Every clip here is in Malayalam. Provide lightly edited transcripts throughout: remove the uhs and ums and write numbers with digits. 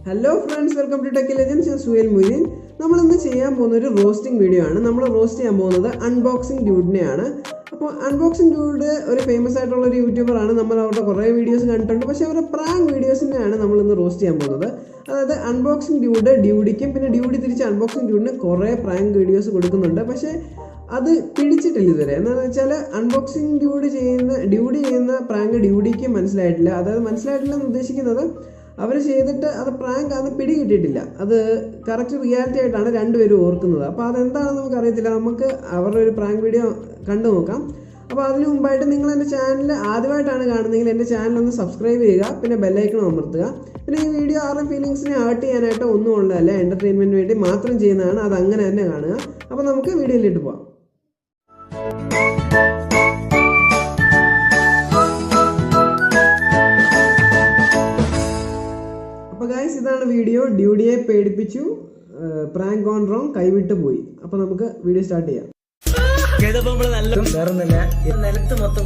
Hello friends, welcome to TECHI Legends. I am Suhail Muhyiddin. നമ്മൾ ഇന്ന് ചെയ്യാൻ പോകുന്ന ഒരു റോസ്റ്റിംഗ് വീഡിയോ ആണ്. നമ്മൾ റോസ്റ്റ് ചെയ്യാൻ പോകുന്നത് അൺബോക്സിംഗ് ഡ്യൂഡിനെയാണ്. അപ്പോൾ അൺബോക്സിംഗ് ഡ്യൂഡ് ഒരു ഫേമസ് ആയിട്ടുള്ള ഒരു യൂട്യൂബർ ആണ്. നമ്മൾ അവരുടെ കുറേ വീഡിയോസ് കണ്ടിട്ടുണ്ട്. പക്ഷേ അവരുടെ പ്രാങ്ക് വീഡിയോസിനെയാണ് നമ്മൾ ഇന്ന് റോസ്റ്റ് ചെയ്യാൻ പോകുന്നത്. അതായത് അൺബോക്സിംഗ് ഡ്യൂഡിക്കും പിന്നെ ഡ്യൂഡി തിരിച്ച് അൺബോക്സിംഗ് ഡ്യൂഡിന് കുറേ പ്രാങ്ക് വീഡിയോസ് കൊടുക്കുന്നുണ്ട്. പക്ഷേ അത് പിടിച്ചിട്ടില്ല ഇതുവരെ. എന്താണെന്ന് വെച്ചാൽ അൺബോക്സിംഗ് ഡ്യൂഡി ചെയ്യുന്ന പ്രാങ്ക് ഡ്യൂഡിക്ക് മനസ്സിലായിട്ടില്ല. അതായത് മനസ്സിലായിട്ടില്ലെന്ന് ഉദ്ദേശിക്കുന്നത് അവർ ചെയ്തിട്ട് അത് പ്രാങ്ക് ആണെന്ന് പിടി കിട്ടിയിട്ടില്ല. അത് കറക്റ്റ് റിയാലിറ്റി ആയിട്ടാണ് രണ്ടുപേരും ഓർക്കുന്നത്. അപ്പോൾ അതെന്താണെന്ന് നമുക്കറിയത്തില്ല. നമുക്ക് അവരുടെ ഒരു പ്രാങ്ക് വീഡിയോ കണ്ടു നോക്കാം. അപ്പോൾ അതിന് മുമ്പായിട്ട് നിങ്ങൾ എൻ്റെ ചാനൽ ആദ്യമായിട്ടാണ് കാണുന്നതെങ്കിൽ എൻ്റെ ചാനലൊന്ന് സബ്സ്ക്രൈബ് ചെയ്യുക, പിന്നെ ബെല്ലൈക്കൺ അമർത്തുക. പിന്നെ ഈ വീഡിയോ ആരുടെ ഫീലിങ്സിനെ ഹേർട്ട് ചെയ്യാനായിട്ട് ഒന്നും ഉള്ളതല്ല, എൻ്റർടൈൻമെൻറ്റിന് വേണ്ടി മാത്രം ചെയ്യുന്നതാണ്. അത് അങ്ങനെ തന്നെ കാണുക. അപ്പോൾ നമുക്ക് വീഡിയോയിലിട്ട് പോകാം. അപ്പോൾ ഗൈസ്, ഇതാണ് വീഡിയോ. ഡ്യൂഡിയെ പേടിപ്പിച്ചു, പ്രാങ്ക് ഗോൺ റോങ്, കൈവിട്ട് പോയി. അപ്പോൾ നമുക്ക് വീഡിയോ സ്റ്റാർട്ട് ചെയ്യാം. നിലത്ത് മൊത്തം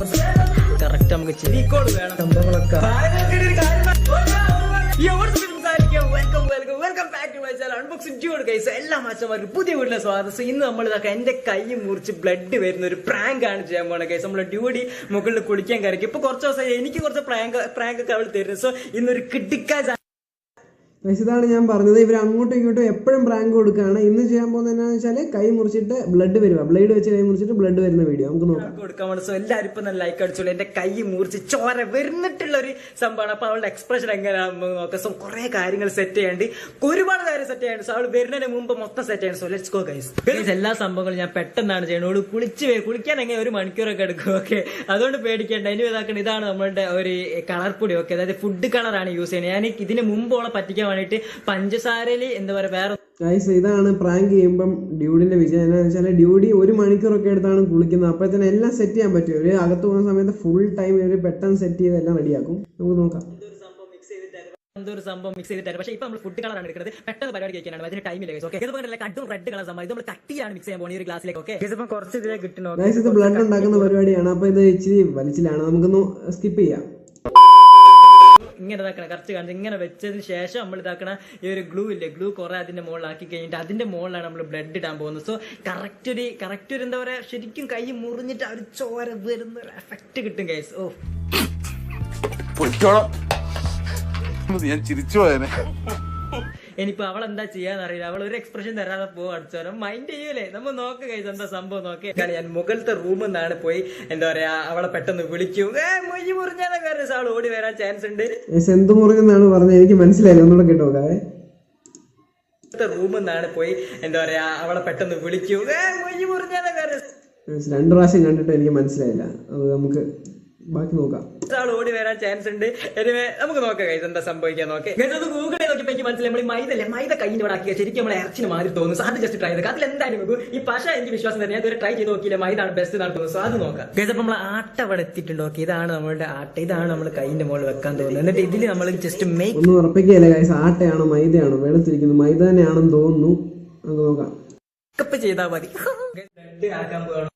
കറക്റ്റ് നമുക്ക് ചെറിക്കോട് വേണം സംഭവങ്ങളൊക്കെ. എല്ലാ മാച്ചന്മാർക്കും പുതിയ വീട്ടിലെ സ്വാഗതം. ഇന്ന് നമ്മൾ ഇതൊക്കെ എന്റെ കൈ മുറിച്ച് ബ്ലഡ് വരുന്ന ഒരു പ്രാങ്ക് ആണ് ചെയ്യാൻ പോണ ഗൈസ്. നമ്മളെ ഡ്യൂഡി മുകളിൽ കുളിക്കാൻ കയറി. ഇപ്പൊ കുറച്ച് ദിവസം എനിക്ക് കുറച്ച് പ്രാങ്ക് ഒക്കെ അവൾ തരുന്നത്. സോ ഇന്നൊരു കിട്ടിക്കാ. ഇതാണ് ഞാൻ പറഞ്ഞത്. ഇവർ അങ്ങോട്ടും ഇങ്ങോട്ടും എപ്പോഴും പ്രാങ്ക് കൊടുക്കുകയാണ്. ഇന്ന് ചെയ്യാൻ പോകുന്നത് എന്താണെന്ന് വെച്ചാൽ കൈ മുറിച്ചിട്ട് ബ്ലഡ് വരിക, ബ്ലേഡ് വെച്ച് കൈ മുറിച്ചിട്ട് ബ്ലഡ് വരുന്ന വീഡിയോ നമുക്ക് നോക്കാം. കൊടുക്കാൻ. സോ എല്ലാവരും ഇപ്പൊ നല്ല ലൈക്ക് അടിച്ചോളൂ. എന്റെ കൈ മുറിച്ച് ചോര വരുന്നിട്ടുള്ള ഒരു സംഭവമാണ്. അപ്പൊ അവളുടെ എക്സ്പ്രഷൻ എങ്ങനെയാണെന്ന് നോക്കാം. സോ കുറെ കാര്യങ്ങൾ സെറ്റ് ചെയ്യാണ്ട്, ഒരുപാട് കാര്യം സെറ്റ് ചെയ്യാണ്ട്. സോ അവൾ വരുന്നതിന് മുമ്പ് മൊത്തം സെറ്റ് ചെയ്യണം. So let's go guys. എല്ലാ സംഭവങ്ങളും ഞാൻ പെട്ടെന്നാണ് ചെയ്യുന്നത്. കുളിക്കാൻ എങ്ങനെ 1 മണിക്കൂറൊക്കെ എടുക്കും. ഓക്കെ, അതുകൊണ്ട് പേടിക്കേണ്ട. ഇനി ഇതാക്കണം. ഇതാണ് നമ്മളുടെ ഒരു കളർ പൊടി. ഓക്കെ, അതായത് ഫുഡ് കളറാണ് യൂസ് ചെയ്യുന്നത്. ഞാൻ ഇതിന് മുമ്പോളം പറ്റിക്കാൻ വേണ്ടിയിട്ട് പഞ്ചസാരയില് എന്താ പറയാ വേറെ. ഇതാണ് പ്രാങ്ക് ചെയ്യുമ്പം ഡ്യൂഡിന്റെ വിജയം. എന്താണെന്ന് വെച്ചാൽ ഡ്യൂഡി 1 മണിക്കൂറൊക്കെ എടുത്താണ് കുളിക്കുന്നത്. അപ്പോഴത്തേനും എല്ലാം സെറ്റ് ചെയ്യാൻ പറ്റും. ഒരു അകത്ത് പോകുന്ന സമയത്ത് ഫുൾ ടൈം ഇവര് പെട്ടെന്ന് സെറ്റ് ചെയ്ത് എല്ലാം റെഡിയാക്കും. നമുക്ക് നോക്കാം. എന്തൊരു സംഭവം മിക്സ് ചെയ്തിട്ടാണ്. പക്ഷേ ഇപ്പൊ നമ്മൾ ഫുഡ് കളറാണ് എടുക്കുന്നത്. പെട്ടെന്ന് പരിപാടി കഴിക്കാനാണ്. അതിന് ടൈമില്ല. ഓക്കെ, ഇതുപോലെ കട്ടും റെഡ് കളർ സംഭവം. ഇത് നമ്മൾ കട്ടിയാണ് മിക്സ് ചെയ്യാൻ പോകുന്നത് ഈ ഒരു ഗ്ലാസ്സിലേക്ക്. ഓക്കെ, ഇതിപ്പോ കുറച്ച് ഇതിലേക്ക് കിട്ടണം. ഇത് ബ്ലഡ് ഉണ്ടാക്കുന്ന പരിപാടിയാണ്. അപ്പൊ ഇത് ഇച്ചിരി വലിച്ചിലാണ്. നമുക്കൊന്ന് സ്കിപ്പ് ചെയ്യാം. ഇങ്ങനെ ഇതാക്കണം, കറക്റ്റ് കാണിച്ച് ഇങ്ങനെ വെച്ചതിന് ശേഷം നമ്മൾ ഇതാക്കണ ഈ ഒരു ഗ്ലൂ ഇല്ലേ, ഗ്ലൂ കുറെ അതിന്റെ മുകളിലാക്കി കഴിഞ്ഞിട്ട് അതിന്റെ മുകളിലാണ് നമ്മൾ ബ്ലഡ് ഇടാൻ പോകുന്നത്. സോ കറക്റ്റ് ഒരു എന്താ പറയാ, ശരിക്കും കൈ മുറിഞ്ഞിട്ട് ആ ഒരു ചോര വരുന്ന ഒരു എഫക്ട് കിട്ടും ഗൈസ്. ഓ, ഞാൻ ചിരിച്ചു പോയനെ. ഇനിയിപ്പോ അവൾ എന്താ ചെയ്യാന്നറിയില്ല. അവൾ ഒരു എക്സ്പ്രഷൻ തരാതെ പോകും. അടിച്ചോരം മൈൻഡ് ചെയ്യൂലേ. നമ്മൾ നോക്കുക ഗൈസ് എന്താ സംഭവം നോക്കേ. ഞാൻ മുകളിലത്തെ റൂമിൽ നിന്നാണ് പോയി എന്താ പറയാ അവളെ പെട്ടെന്ന് വിളിക്കും. മൊയ്യ് മുറിഞ്ഞാലേ കാര്യം അവൾ ഓടി വരാൻ ചാൻസ് ഉണ്ട്. എന്ത് മുറിഞ്ഞെന്നാണ് പറഞ്ഞത്, എനിക്ക് മനസ്സിലായില്ല. ഒന്നുകൂടെ കേട്ടോ. റൂമിൽ നിന്നാണ് പോയി എന്താ പറയാ അവളെ പെട്ടെന്ന് വിളിക്കും. മൊയ്യ് മുറിഞ്ഞാലേ കാര്യം 2 പ്രാവശ്യം കണ്ടിട്ട് എനിക്ക് മനസ്സിലായില്ല. അത് നമുക്ക് ബാക്കി നോക്കാം. ഓടി വരാൻ ചാൻസ് ഉണ്ട്. നമുക്ക് നോക്കാം ഗൈസ് എന്താ സംഭവിക്കാൻ. നോക്കേ ഗൂഗിളിൽ നോക്കിയപ്പോ എനിക്ക് മനസ്സിലായി നമ്മൾ മൈദ കൈൻ്റെ ഇവിടെ ആക്കിയ ശരിക്കും നമ്മളെ ഇറച്ചിന് മാറി തോന്നുന്നു. അത് ജസ്റ്റ് ട്രൈ ചെയ്ത് അതിൽ എന്തായാലും നോക്കൂ. ഈ പക്ഷേ എനിക്ക് വിശ്വാസം തന്നെ. ഞാൻ ഇതുവരെ ട്രൈ ചെയ്ത് നോക്കിയില്ല. മൈദാണ് ബെസ്റ്റ് എന്നാണ് തോന്നുന്നു. സോ അത് നോക്കാം ഗൈസ്. അപ്പൊ നമ്മൾ ആട്ട അവിടെ എത്തിയിട്ടുണ്ട്. ഓക്കെ, ഇതാണ് നമ്മളുടെ ആട്ട. ഇതാണ് നമ്മൾ കൈന്റെ മുകളിൽ വെക്കാൻ തോന്നുന്നത്. എന്നിട്ട് ഇതിൽ നമ്മൾ ജസ്റ്റ് മേക്ക് ഒന്നും ഉറപ്പിക്കുകയല്ലേ ഗൈസ്. ആട്ടയാണോ മൈദയാണോ വെളുത്തിരിക്കുന്നത്? മൈദ തന്നെയാണെന്ന് തോന്നുന്നു. നമുക്ക് നോക്കാം. ചെയ്താൽ മതി. ആക്കാൻ പോകണം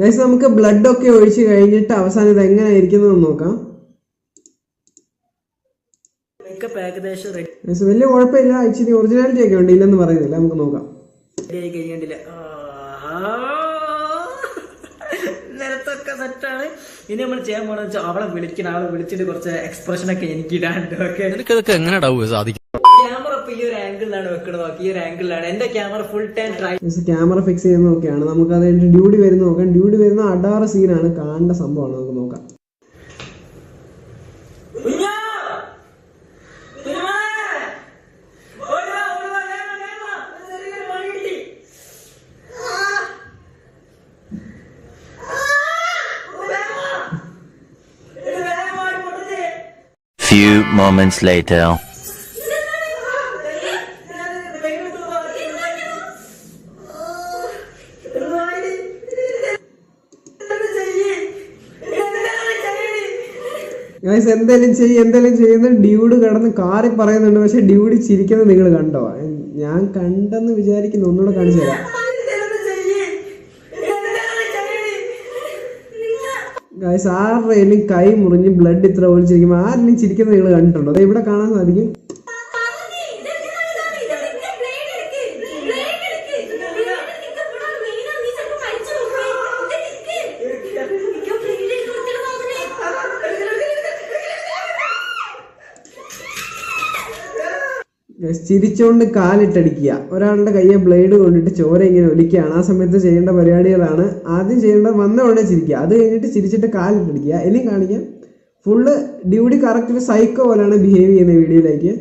ഗൈസ്. നമുക്ക് ബ്ലഡ് ഒക്കെ ഒഴിച്ച് കഴിഞ്ഞിട്ട് അവസാനം ഇത് എങ്ങനെയായിരിക്കുന്നത് നോക്കാം. ഏകദേശം വലിയ കുഴപ്പമില്ല. ഇച്ചിരി ഒറിജിനാലിറ്റി ഒക്കെ ഉണ്ട്, ഇല്ലെന്ന് പറയുന്നില്ല. നമുക്ക് നോക്കാം. നിലത്തൊക്കെ സെറ്റാണ്. ഇനി നമ്മൾ ചെയ്യാൻ പോണെന്ന് വെച്ചാൽ അവളെ വിളിച്ചിട്ട് കുറച്ച് എക്സ്പ്രഷൻ ഒക്കെ എനിക്ക് ഇടാണ്ട്. ഓക്കെ, എനിക്കതൊക്കെ എങ്ങനെ സാധിക്കും. ക്യാമറ ഇപ്പൊ ഈ ഒരു ആംഗിളിലാണ് വെക്കുന്നത്. നോക്കി, ഈ ഒരു ആംഗിളിലാണ് എന്റെ camera full time try. Camera fix ചെയ്യുന്നതൊക്കെയാണ്. നമുക്ക് അത് ഡ്യൂഡി വരുന്ന നോക്കാം. ഡ്യൂഡി വരുന്ന അടാറ് സീനാണ്, കാണേണ്ട സംഭവമാണ്. നമുക്ക് നോക്കാം. Few moments later. ഗൈസ്, എന്തെങ്കിലും ചെയ്യുന്ന ഡ്യൂഡ് കിടന്ന് കാറി പറയുന്നുണ്ട്. പക്ഷെ ഡ്യൂഡി ചിരിക്കുന്നത് നിങ്ങൾ കണ്ടോ? ഞാൻ കണ്ടെന്ന് വിചാരിക്കുന്നു. ഒന്നുകൂടെ കാണിച്ചു തരാം. ഗൈസ് ആരുടെയും കൈ മുറിഞ്ഞ് ബ്ലഡ് ഇത്ര ഒഴിച്ചിരിക്കുമ്പോൾ ആരെങ്കിലും ചിരിക്കുന്നത് നിങ്ങൾ കണ്ടിട്ടുണ്ടോ? അത് ഇവിടെ കാണാൻ സാധിക്കും. ചിരിച്ചോണ്ട് കാലിട്ടടിക്കുക, ഒരാളുടെ കയ്യെ ബ്ലേഡ് കൊണ്ടിട്ട് ചോര ഇങ്ങനെ ഒലിക്കുകയാണ്. ആ സമയത്ത് ചെയ്യേണ്ട പരിപാടികളാണ്. ആദ്യം ചെയ്യേണ്ടത് വന്ന ഉടനെ ചിരിക്കുക, അത് കഴിഞ്ഞിട്ട് ചിരിച്ചിട്ട് കാലിട്ടടിക്കുക. ഇനിയും കാണിക്കാം. ഫുള്ള് ഡ്യൂഡി കറക്റ്റ് ഒരു സൈക്കോ പോലെയാണ് ബിഹേവ് ചെയ്യുന്നത് വീഡിയോയിലേക്ക്.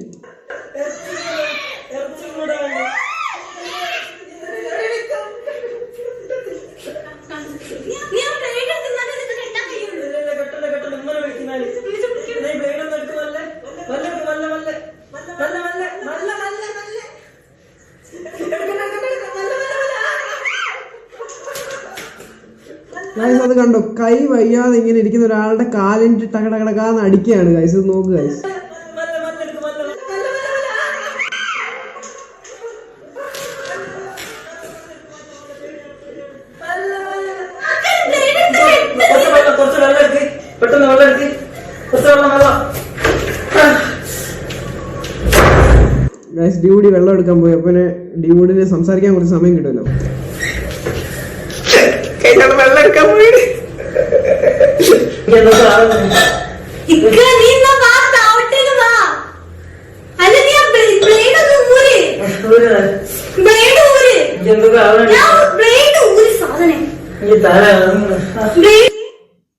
ഗൈസ് അത് കണ്ടോ, കൈ വയ്യാതെ ഇങ്ങനെ ഇരിക്കുന്ന ഒരാളുടെ കാലിൻ്റെ ടകടകടകാന്ന് അടിക്കുകയാണ്. ഗൈസ് ഇത് നോക്ക് ഗൈസ്. ഗൈസ് ഡ്യൂഡി വെള്ളം എടുക്കാൻ പോയി. അപ്പൊ ഡ്യൂഡിനെ സംസാരിക്കാൻ കുറച്ച് സമയം കിട്ടുമല്ലോ. വെള്ളം എടുക്കാൻ പോയി.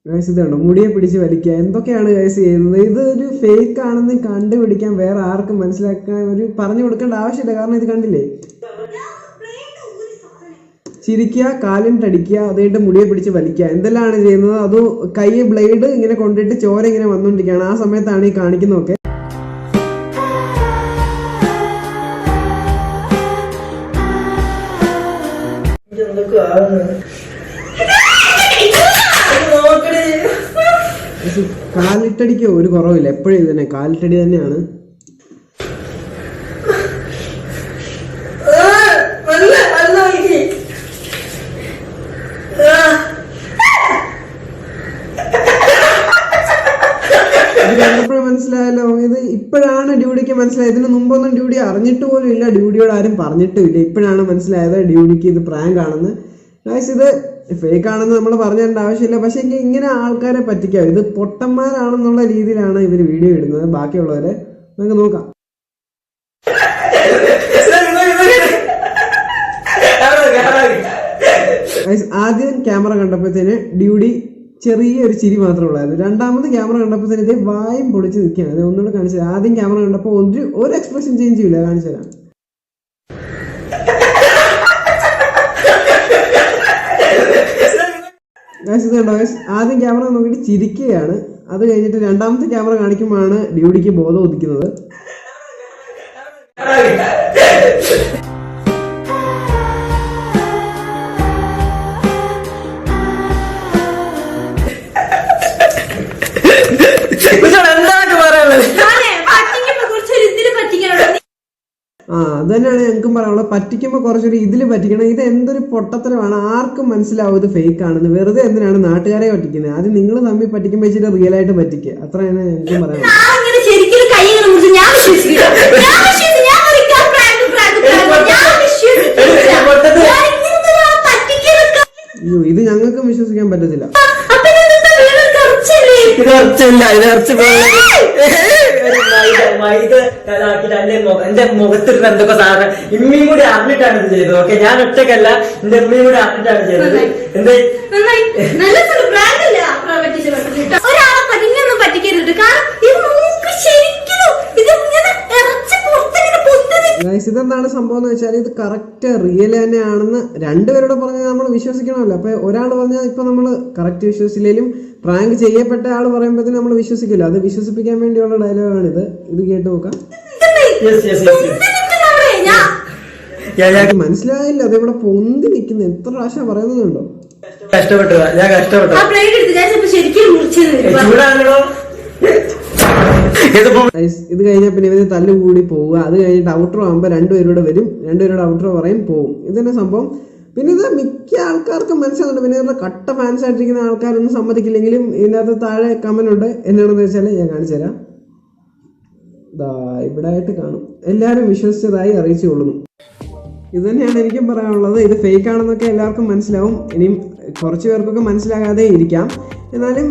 ഗൈസ് ഇതുണ്ടോ, മുടിയെ പിടിച്ച് വലിക്കുക, എന്തൊക്കെയാണ് ഗൈസ് ചെയ്യുന്നത്? ഇതൊരു ഫേക്ക് ആണെന്ന് കണ്ടുപിടിക്കാൻ വേറെ ആർക്കും മനസ്സിലാക്കാൻ ഒരു പറഞ്ഞു കൊടുക്കേണ്ട ആവശ്യമില്ല. കാരണം ഇത് കണ്ടില്ലേ, ചിരിക്കുക, കാലിട്ടടിക്കുക, അതുകഴിഞ്ഞിട്ട് മുടിയെ പിടിച്ച് വലിക്കുക, എന്തെല്ലാമാണ് ചെയ്യുന്നത്? അത് കൈ ബ്ലേഡ് ഇങ്ങനെ കൊണ്ടിട്ട് ചോര ഇങ്ങനെ വന്നുകൊണ്ടിരിക്കുകയാണ്. ആ സമയത്താണ് ഈ കാണിക്കുന്നതൊക്കെ. കാലിട്ടടിക്കോ ഒരു കുറവില്ല, എപ്പോഴും ഇത് തന്നെ കാലിട്ടടി തന്നെയാണ്. മനസ്സിലായല്ലോ, ഇത് ഇപ്പോഴാണ് ഡ്യൂഡിക്ക് മനസ്സിലായത്. ഇതിന് മുമ്പൊന്നും ഡ്യൂഡി അറിഞ്ഞിട്ട് പോലും ഇല്ല, ഡ്യൂഡിയോട് ആരും പറഞ്ഞിട്ടുമില്ല. ഇപ്പോഴാണ് മനസ്സിലായത് ഡ്യൂഡിക്ക് ഇത് പ്രാങ്ക് ആണെന്ന്. ഗൈസ് ഇത് ഫേക്ക് ആണെന്ന് നമ്മൾ പറഞ്ഞു തരേണ്ട ആവശ്യമില്ല. പക്ഷെ ഇങ്ങനെ ആൾക്കാരെ പറ്റിക്കാം, ഇത് പൊട്ടന്മാരാണെന്നുള്ള രീതിയിലാണ് ഇവർ വീഡിയോ ഇടുന്നത്. ബാക്കിയുള്ളവരെ നമുക്ക് നോക്കാം. ആദ്യം ക്യാമറ കണ്ടപ്പോഴത്തേന് ഡ്യൂഡി ചെറിയൊരു ചിരി മാത്രമേ ഉള്ളായിരുന്നു. രണ്ടാമത് ക്യാമറ കണ്ടപ്പോഴത്തേന് ഇതേ വായും പൊളിച്ച് നിൽക്കുകയാണ്. അത് ഒന്നുകൂടെ കാണിച്ചു തരാം. ആദ്യം ക്യാമറ കണ്ടപ്പോൾ ഒരു എക്സ്പ്രഷൻ ചേഞ്ച് ചെയ്യില്ല, കാണിച്ചു തരാം. ഇത് കണ്ടോ, ആദ്യം ക്യാമറ നോക്കിയിട്ട് ചിരിക്കുകയാണ്. അത് കഴിഞ്ഞിട്ട് രണ്ടാമത്തെ ക്യാമറ കാണിക്കുമ്പോഴാണ് ഡ്യൂഡിക്ക് ബോധം ഉദിക്കുന്നത്. അത് തന്നെയാണ് ഞങ്ങൾക്കും പറയാനുള്ളത്. പറ്റിക്കുമ്പോൾ കുറച്ചൊരു ഇതില് പറ്റിക്കണം. ഇത് എന്തൊരു പൊട്ടത്തരമാണ്, ആർക്കും മനസ്സിലാവും ഇത് ഫേക്ക് ആണെന്ന്. വെറുതെ എന്തിനാണ് നാട്ടുകാരെ പറ്റിക്കുന്നത്? അത് നിങ്ങൾ തമ്മിൽ പറ്റിക്കുമ്പോൾ വെച്ചിട്ട് റിയൽ ആയിട്ട് പറ്റിക്കുക, അത്രയാണ് ഞങ്ങൾക്കും പറയാനുള്ളത്. അയ്യോ, ഇത് ഞങ്ങൾക്കും വിശ്വസിക്കാൻ പറ്റത്തില്ല. എന്റെ മുഖത്തിരുന്ന എന്തൊക്കെ സാധനം ഇമ്മയും കൂടി അറിഞ്ഞിട്ടാണ് ഇത് ചെയ്തത്. ഓക്കെ, ഞാൻ ഒറ്റക്കല്ല, എന്റെ ഉമ്മയും കൂടി അറിഞ്ഞിട്ടാണ് ചെയ്തത്. എന്തേ ഇതെന്താണ് സംഭവം എന്ന് വെച്ചാൽ, ഇത് കറക്റ്റ് റിയൽ തന്നെയാണെന്ന് രണ്ടുപേരോട് പറഞ്ഞാൽ നമ്മൾ വിശ്വസിക്കണമല്ലോ. അപ്പൊ ഒരാൾ പറഞ്ഞാൽ ഇപ്പൊ നമ്മൾ കറക്റ്റ് വിശ്വസിച്ചില്ലെങ്കിലും പ്രാങ്ക് ചെയ്യപ്പെട്ട ആൾ പറയുമ്പോഴത്തേന് നമ്മൾ വിശ്വസിക്കില്ല. അത് വിശ്വസിപ്പിക്കാൻ വേണ്ടിയുള്ള ഡയലോഗാണ് ഇത്. ഇത് കേട്ട് നോക്കാം. മനസ്സിലായില്ല, അതിവിടെ പൊന്തി നിൽക്കുന്ന എത്ര പ്രാവശ്യം പറയുന്നുണ്ടോ? കഷ്ടപ്പെട്ടു, ഞാൻ കഷ്ടപ്പെട്ടു. ഇത് കഴിഞ്ഞാൽ പിന്നെ ഇവര് തല്ലുകൂടി പോവുക. അത് കഴിഞ്ഞിട്ട് ഔട്ടറോ ആകുമ്പോൾ രണ്ടുപേരോട് വരും, രണ്ടുപേരോട് ഔട്ടറോ പറയും, പോവും. ഇതന്നെ സംഭവം. പിന്നെ ഇത് മിക്ക ആൾക്കാർക്കും മനസ്സിലാവുന്നുണ്ട്. പിന്നെ ഇവരുടെ കട്ട ഫാൻസ് ആയിട്ടിരിക്കുന്ന ആൾക്കാരൊന്നും സമ്മതിക്കില്ലെങ്കിലും ഇതിനകത്ത് താഴെ കമന്റ് ഉണ്ട്. എന്നാണെന്ന് വെച്ചാൽ ഞാൻ കാണിച്ചു തരാം. ഇവിടെ ആയിട്ട് കാണും. എല്ലാവരും വിശ്വസിച്ചതായി അറിയിച്ചു കൊള്ളുന്നു. ഇത് തന്നെയാണ് എനിക്കും പറയാനുള്ളത്. ഇത് ഫേക്ക് ആണെന്നൊക്കെ എല്ലാവർക്കും മനസ്സിലാവും. ഇനിയും കുറച്ച് പേർക്കൊക്കെ മനസ്സിലാകാതെ ഇരിക്കാം. എന്നാലും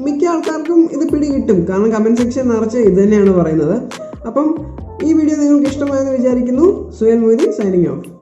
മിക്ക ആൾക്കാർക്കും ഇത് പിടി കിട്ടും. കാരണം കമന്റ് സെക്ഷൻ നിറച്ച് ഇത് തന്നെയാണ് പറയുന്നത്. അപ്പം ഈ വീഡിയോ നിങ്ങൾക്ക് ഇഷ്ടമായെന്ന് വിചാരിക്കുന്നു. Suhail Moideen signing of.